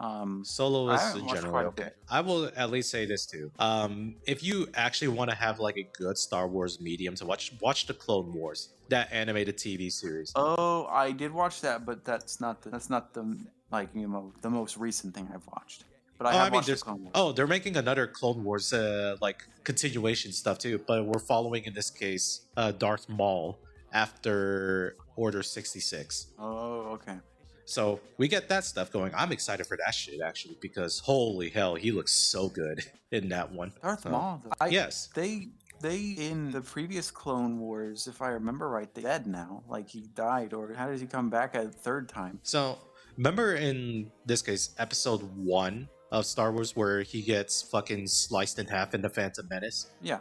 Solo is in watched general quite a okay. bit. I will at least say this too. If you actually want to have like a good Star Wars medium to watch the Clone Wars, that animated TV series. Oh, I did watch that, but that's not the like the most recent thing I've watched. But I have watched the Clone Wars. Oh, they're making another Clone Wars like continuation stuff too, but we're following in this case Darth Maul after Order 66. Oh, okay. So we get that stuff going. I'm excited for that shit actually because holy hell, he looks so good in that one. Darth Maul. Yes. They in the previous Clone Wars, if I remember right, they're dead now. Like he died, or how does he come back a third time? So remember in this case, episode 1 of Star Wars where he gets fucking sliced in half in the Phantom Menace? Yeah.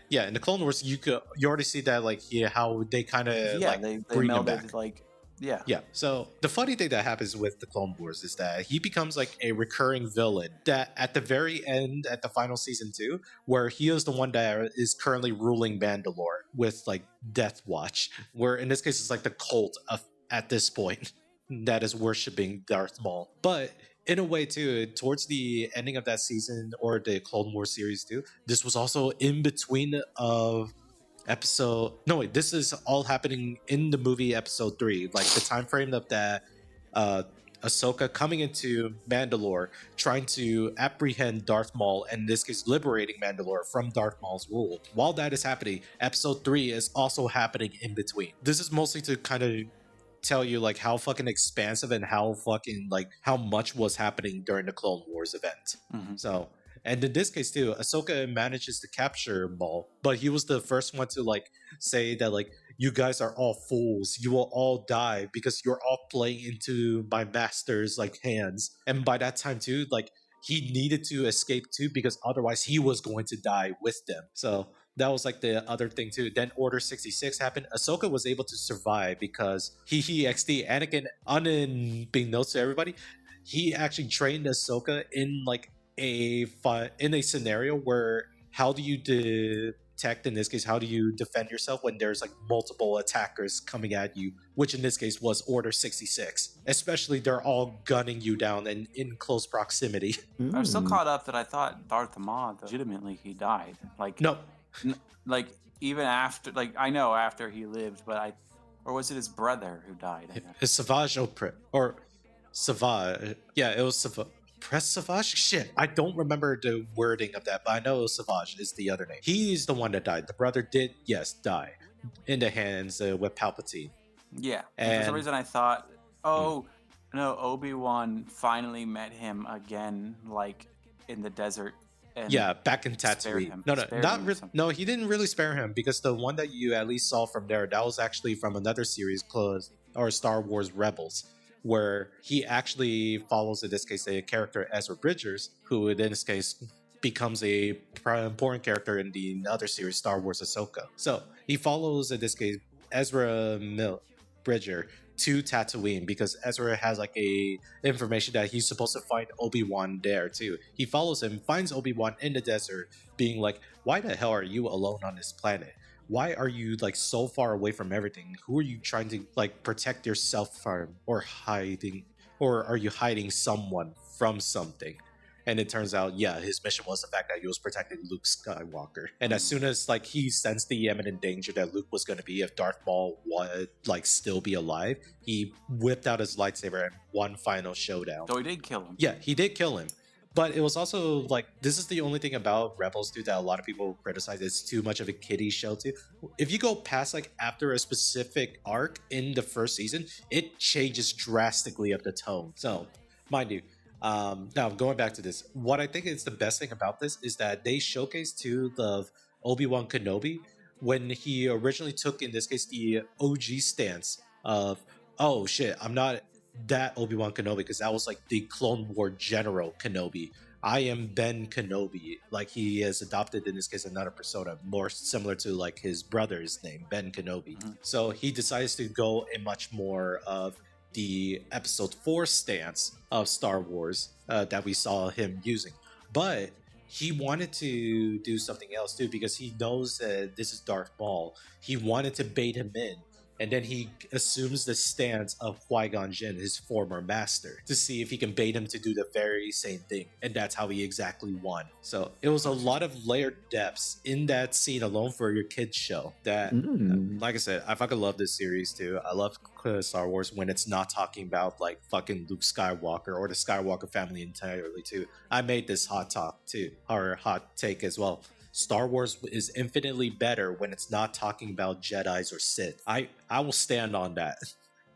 Yeah, in the Clone Wars, you already see that like how they kind of they bring him melded back. like. Yeah. Yeah. So the funny thing that happens with the Clone Wars is that he becomes like a recurring villain that at the very end, at the final season 2, where he is the one that is currently ruling Mandalore with like Death Watch, where in this case it's like the cult of at this point that is worshiping Darth Maul. But in a way too, towards the ending of that season or the Clone Wars series too, this was also in between of episode no wait this is all happening in the movie episode 3, like the time frame of that uh Ahsoka coming into Mandalore, trying to apprehend Darth Maul, and in this case liberating Mandalore from Darth Maul's rule. While that is happening, episode 3 is also happening in between. This is mostly to kind of tell you like how fucking expansive and how fucking like how much was happening during the Clone Wars event. Mhm. So, and in this case too, Ahsoka manages to capture Maul, but he was the first one to like say that like you guys are all fools. You will all die because you're all playing into my master's like hands. And by that time too, like he needed to escape too because otherwise he was going to die with them. So that was like the other thing too. Then Order 66 happened. Ahsoka was able to survive because he XD Anakin, unbeknownst to everybody, he actually trained Ahsoka in like in a scenario where how do you detect, in this case, how do you defend yourself when there's like multiple attackers coming at you, which in this case was Order 66. Especially they're all gunning you down and in close proximity. I'm so Mm. caught up that I thought Darth Maul legitimately he died. Like No, like even after, like I know after he lived, but or was it his brother who died? I guess. it's Savage or Savage. Yeah, it was Savage. Press Savage? Shit, I don't remember the wording of that, but I know Savage is the other name. He's the one that died. The brother did, yes, die in the hands with Palpatine. Yeah. And for some And- reason I thought, oh no, Obi-Wan finally met him again, like in the desert. And Yeah, back in spared Tatooine. him. No, Spared not him or really. something. No, he didn't really spare him because the one that you at least saw from there, that was actually from another series called or Star Wars Rebels, where he actually follows, in this case, a character Ezra Bridgers, who in this case becomes a important character in the other series, Star Wars Ahsoka. So he follows, in this case, Ezra Bridger to Tatooine because Ezra has like a information that he's supposed to find Obi-Wan there too. He follows him, finds Obi-Wan in the desert, being like, why the hell are you alone on this planet? Why are you like so far away from everything? Who are you trying to like protect yourself from, or hiding, or are you hiding someone from something? And it turns out, yeah, his mission was the fact that he was protecting Luke Skywalker. And as soon as like he sensed the imminent danger that Luke was going to be if Darth Maul would like still be alive, he whipped out his lightsaber and one final showdown. So he did kill him. Yeah, he did kill him. But it was also like, this is the only thing about Rebels too that a lot of people criticize. It's too much of a kiddie show too. If you go past like after a specific arc in the first season, it changes drastically of the tone. So, mind you, now going back to this, what I think is the best thing about this is that they showcase too the Obi-Wan Kenobi when he originally took, in this case, the OG stance of, oh shit, I'm not that Obi-Wan Kenobi, because that was like the Clone War General Kenobi. I am Ben Kenobi. Like he has adopted, in this case, another persona more similar to like his brother's name, Ben Kenobi. Mhm. So he decides to go in much more of the episode 4 stance of Star Wars that we saw him using. But he wanted to do something else too because he knows that this is Darth Maul. He wanted to bait him in. And then he assumes the stance of Qui-Gon Jinn, his former master, to see if he can bait him to do the very same thing. And that's how he exactly won. So it was a lot of layered depths in that scene alone for your kids show. That, like I said, I fucking love this series too. I love Star Wars when it's not talking about like fucking Luke Skywalker or the Skywalker family entirely too. I made this hot talk too, or hot take as well. Star Wars is infinitely better when it's not talking about Jedis or Sith. I will stand on that,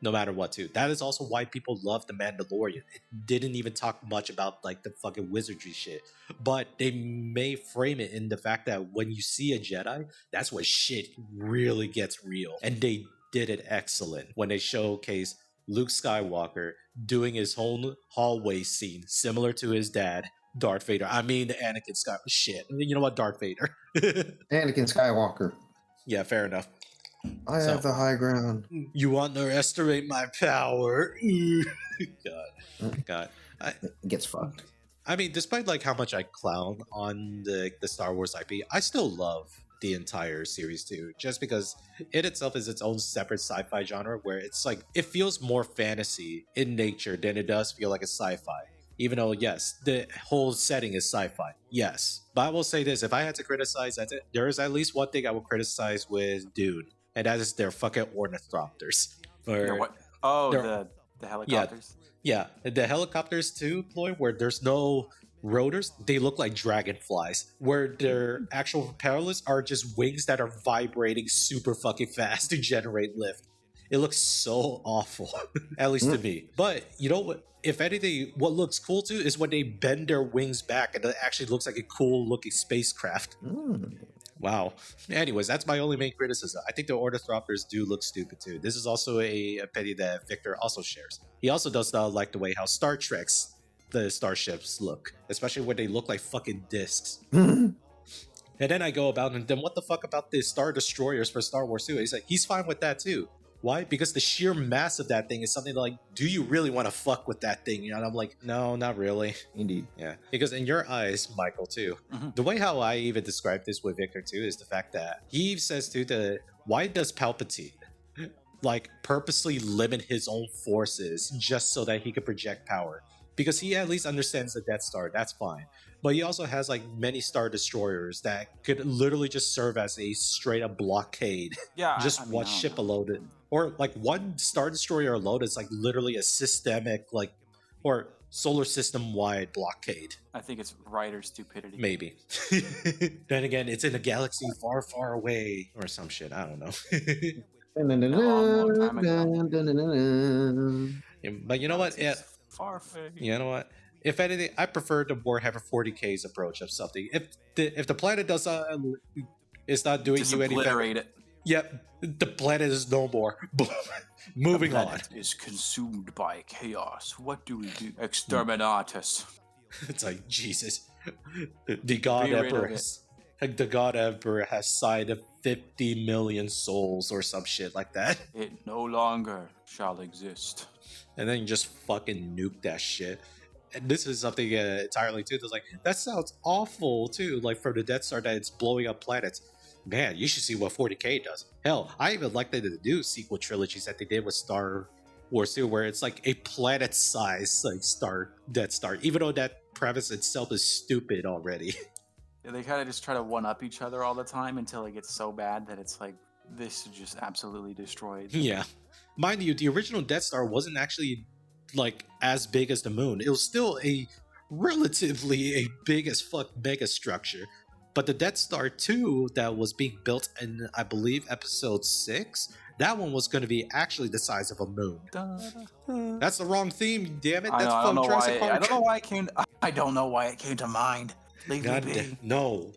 no matter what, too. That is also why people love The Mandalorian. It didn't even talk much about like the fucking wizardry shit, but they may frame it in the fact that when you see a Jedi, that's when shit really gets real, and they did it excellent when they showcase Luke Skywalker doing his whole hallway scene similar to his dad, Darth Vader. I mean, Anakin Skywalker. Shit. You know what? Darth Vader. Anakin Skywalker. Yeah, fair enough. I So- have the high ground. You underestimate my power. God. It gets fucked. I mean, despite like how much I clown on the Star Wars IP, I still love the entire series too, just because it itself is its own separate sci-fi genre where it's like it feels more fantasy in nature than it does feel like a sci-fi. Even though, yes, the whole setting is sci-fi. Yes. But I will say this, if I had to criticize that, there is at least one thing I would criticize with Dune, and that is their fucking ornithopters. They're For what? Oh, their the yeah, helicopters. yeah, the helicopters too, Ploy, where there's no rotors, they look like dragonflies. Where their actual propellers are just wings that are vibrating super fucking fast to generate lift. It looks so awful, at least to me. But you know what? If anything, what looks cool too is when they bend their wings back and it actually looks like a cool looking spacecraft. Wow. Anyways, that's my only main criticism. I think the ornithopters do look stupid too. This is also a opinion that Victor also shares. He also does not like the way how Star Trek's the starships look, especially when they look like fucking discs. And then I go about, and then what the fuck about the Star Destroyers for Star Wars 2? He's like, he's fine with that too. Why? Because the sheer mass of that thing is something like, do you really want to fuck with that thing? You know, and I'm like, no, not really. Indeed. Yeah. Because in your eyes, Michael, too, the way how I even describe this with Victor, too, is the fact that he says, too, why does Palpatine, like, purposely limit his own forces just so that he could project power? Because he at least understands the Death Star, that's fine. But he also has like many Star Destroyers that could literally just serve as a straight up blockade. Yeah, Just I mean, one I don't ship know. alone. Or like one Star Destroyer alone is like literally a systemic, like, or solar system wide blockade. I think it's writer stupidity. Maybe. Then again, it's in a galaxy far, far away or some shit. I don't know. long time ago. But you know what? Yeah, Far-fetched. you know what? If anything, I prefer the Warhammer 40k's approach of something. If the planet does is not doing Just you any favor, obliterate it. yep, the planet is no more. Moving The on. planet is consumed by chaos. What do we do? Exterminatus. It's like Jesus, the God Be rid Emperor. of it. The God Emperor has signed 50 million souls or some shit like that, It no longer shall exist. and then you just fucking nuke that shit. And this is something entirely too. That's like that sounds awful too. Like for the Death Star that it's blowing up planets. Man, you should see what 40k does. Hell, I even like the new sequel trilogies that they did with Star Wars 2, where it's like a planet-sized like Death Star, even though that premise itself is stupid already. Yeah, they kind of just try to one-up each other all the time until it gets so bad that it's like, this is just absolutely destroyed. Yeah. Mind you, the original Death Star wasn't actually like as big as the moon. It was still a relatively a big as fuck mega structure. But the Death Star 2 that was being built in, I believe, episode 6, that one was going to be actually the size of a moon. That's the wrong theme, damn it. I That's don't from know Jurassic why. Park. I don't know why it came. I don't know why it came to mind. Leave me God be. damn. No.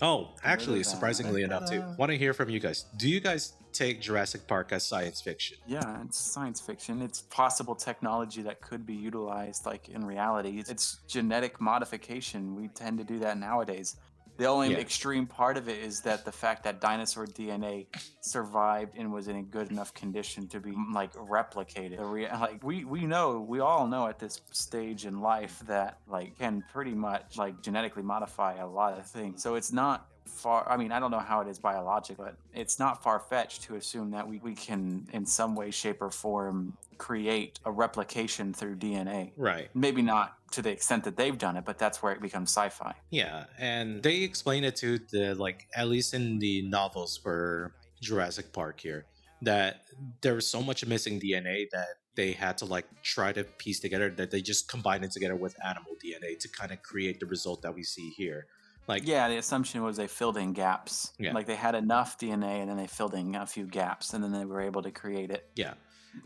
Oh, actually, surprisingly enough, too. Want to hear from you guys. Do you guys take Jurassic Park as science fiction? Yeah, it's science fiction. It's possible technology that could be utilized, like in reality. It's genetic modification. We tend to do that nowadays. The only Yeah. extreme part of it is that the fact that dinosaur DNA survived and was in a good enough condition to be like replicated. Like we know, we all know at this stage in life that like can pretty much like genetically modify a lot of things. So it's not far. I mean, I don't know how it is biologic, but it's not far-fetched to assume that we can in some way, shape, or form create a replication through DNA. Right. Maybe not to the extent that they've done it, but that's where it becomes sci-fi. Yeah, and they explain it to the like at least in the novels for Jurassic Park here that there was so much missing DNA that they had to like try to piece together that they just combined it together with animal DNA to kind of create the result that we see here. Like Yeah, the assumption was they filled in gaps. Yeah. Like they had enough DNA and then they filled in a few gaps and then they were able to create it. Yeah.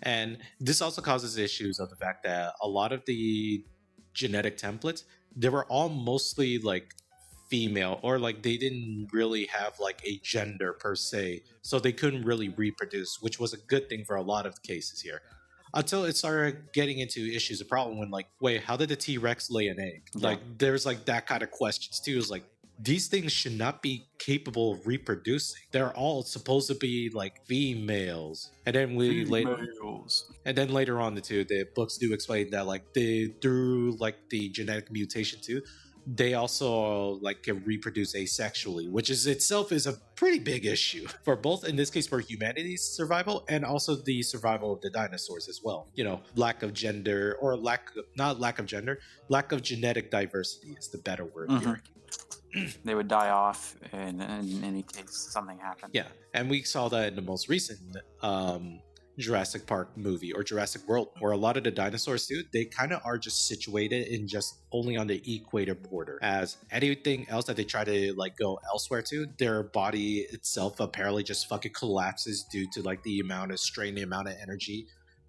And this also causes issues of the fact that a lot of the genetic templates, they were all mostly like female or like they didn't really have like a gender per se. So they couldn't really reproduce, which was a good thing for a lot of cases here. Until it started getting into issues, a problem when like, wait, how did the T-Rex lay an egg? Yeah. Like there's like that kind of questions too. It's like these things should not be capable of reproducing. They're all supposed to be like females. And then Females. and then later on the books do explain that like they through like the genetic mutation too, they also like can reproduce asexually, which is itself is a pretty big issue for both, in this case, for humanity's survival and also the survival of the dinosaurs as well. You know, lack of gender, or not lack of gender, lack of genetic diversity is the better word Mhm. here. They would die off in any case something happened. Yeah, and we saw that in the most recent Jurassic Park movie, or Jurassic World, where a lot of the dinosaurs too, they kind of are just situated in just only on the equator border. As anything else that they try to like go elsewhere to, their body itself apparently just fucking collapses due to like the amount of strain, the amount of energy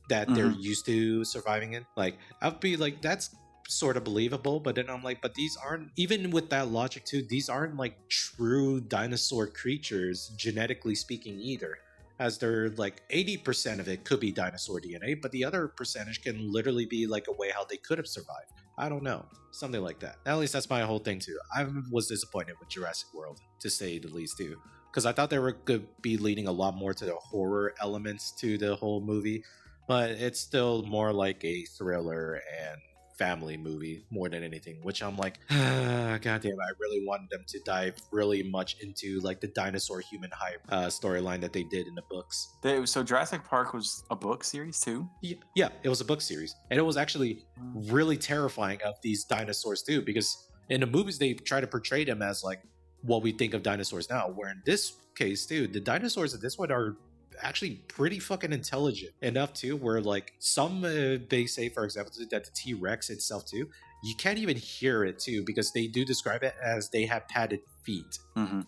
that they're used to surviving in. Like, I'd be like, that's sort of believable, but then I'm like, but these aren't, even with that logic too, these aren't like true dinosaur creatures genetically speaking either, as they're like 80% of it could be dinosaur DNA, but the other percentage can literally be like a way how they could have survived. I don't know, something like that. At least that's my whole thing too. I was disappointed with Jurassic World, to say the least too, because I thought they were going to be leading a lot more to the horror elements to the whole movie, but it's still more like a thriller and family movie more than anything, which I'm like, goddamn, I really wanted them to dive really much into like the dinosaur human hybrid storyline that they did in the books. So Jurassic Park was a book series too? Yeah, it was a book series, and it was actually really terrifying of these dinosaurs too, because in the movies they try to portray them as like what we think of dinosaurs now, where in this case too, the dinosaurs of this one are actually pretty fucking intelligent enough too, where like some they say, for example, that the T-Rex itself too, you can't even hear it too, because they do describe it as they have padded feet.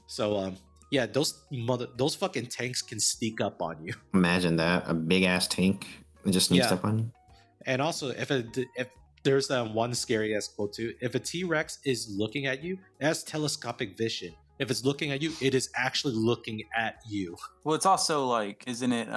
So yeah, those fucking tanks can sneak up on you. Imagine that, a big ass tank and just sneaks Yeah. up on you. And also, if there's that one scary ass quote too, if a T-Rex is looking at you, it has telescopic vision. If it's looking at you, it is actually looking at you. Well, it's also like, isn't it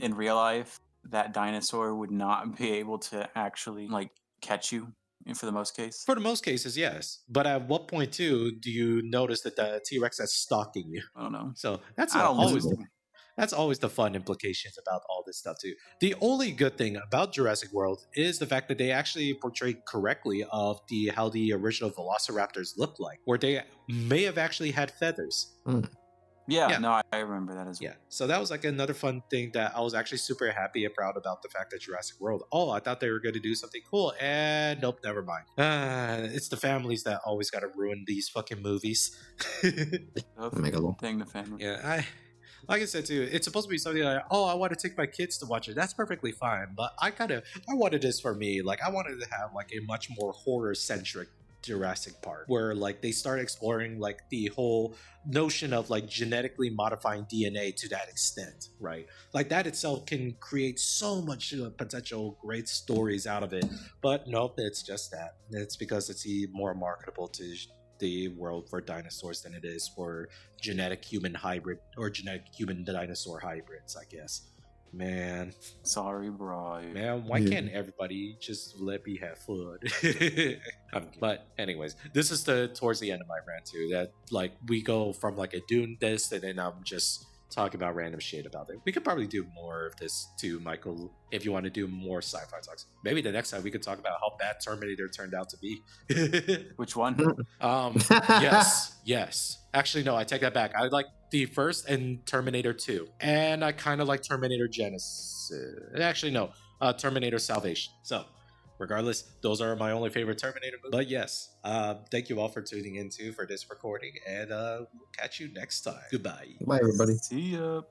in real life that dinosaur would not be able to actually like catch you for the most case? For the most cases, yes. But at what point too do you notice that the T-Rex is stalking you? I don't know. So that's I don't always listen. that's always the fun implications about all this stuff too. The only good thing about Jurassic World is the fact that they actually portrayed correctly of how the original Velociraptors looked like, where they may have actually had feathers. Yeah, no, I remember that as well. Yeah, so that was like another fun thing that I was actually super happy and proud about, the fact that Jurassic World. Oh, I thought they were going to do something cool, and nope, never mind. It's the families that always got to ruin these fucking movies. Megalo. Thing the family. Yeah, like I said too, it's supposed to be something like, oh, I want to take my kids to watch it. That's perfectly fine, but I wanted this for me. Like, I wanted to have like a much more horror centric Jurassic Park, where like they start exploring like the whole notion of like genetically modifying DNA to that extent, right? Like that itself can create so much potential great stories out of it. But nope, it's just that. It's because it's more marketable to the world for dinosaurs than it is for genetic human hybrid or genetic human dinosaur hybrids, I guess. Man, Sorry, bro. man, why can't everybody just let me have fun? But anyways, this is towards the end of my rant too. That like we go from like a Dune this, and then I'm just talking about random shit about it. We could probably do more of this too, Michael, if you want to do more sci-fi talks. Maybe the next time we could talk about how bad Terminator turned out to be. Which one? Yes. Actually, no, I take that back. I like the first and Terminator 2. And I kind of like Terminator Genesis. Actually, no, Terminator Salvation. So, regardless, those are my only favorite Terminator movies. But yes, thank you all for tuning in too for this recording, and we'll catch you next time. Goodbye. Bye, everybody. See ya.